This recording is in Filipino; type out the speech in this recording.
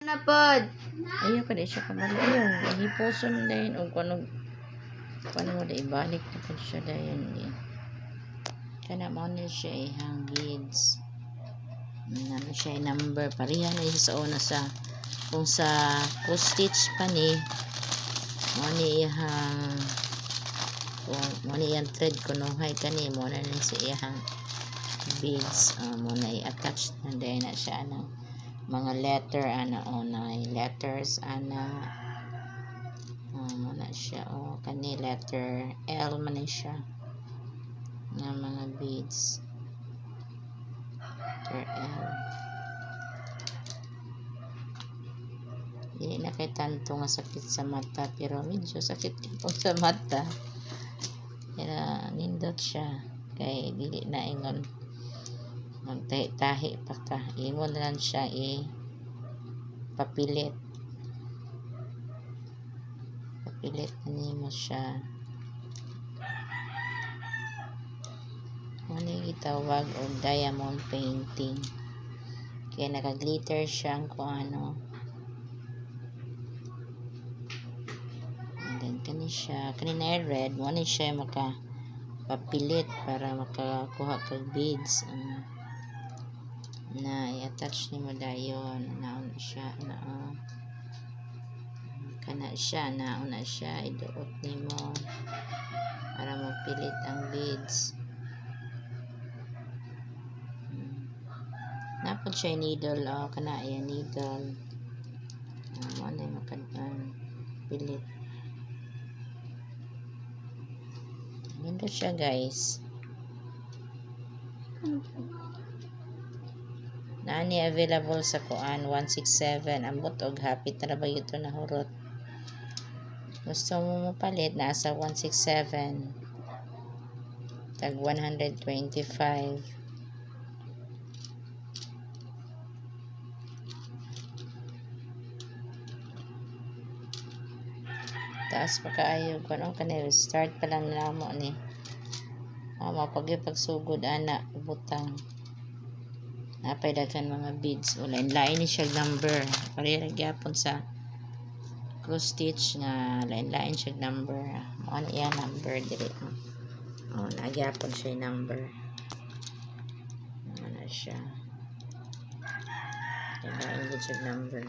na pod. Ayaw ka di siya kamalayo. Hiposo na dahin. O kung paano mo da ibalik na po siya dahin. Kana mo na siya ihang beads. Ano siya number. Parihan na siya sa una sa kung sa cross-stitch pa ni mo ni ihang mo ni iyang thread kunuhay ka ni mo na sa iyang beads. Mo na i-attach na dahin na siya ng mga letter ana unay letters ana muna siya kani letter L man siya nga mga beads letter L di na kay tanto nga sakit sa mata pero medyo sakit ito sa mata kaya nindot siya kay dili na ingon magtahi-tahi pa ka imo na lang siya papilit na nimo siya ano yung itawag o diamond painting kaya naka-glitter siya kung ano and then kani siya kanina red mo na siya papilit para makakuha kag beads na i-attach ni mo dayon nauna siya kana siya nauna siya iduot ni mo para mapilit ang beads napod siya needle kana yan needle ano yung pilit ganda siya guys nani available sa kuan 167 ambot og hapit na ba ito nahurot gusto mo mapalit nasa 167 tag 125 taas pa kaayo kung kanil start pa lang na mo ni pagsugod ana butang napay daghan mga beads wala lain ni siya number pareha gyapon sa cross stitch nga lain siya number mo iya number diri nagyapon siya number ano siya lain siya number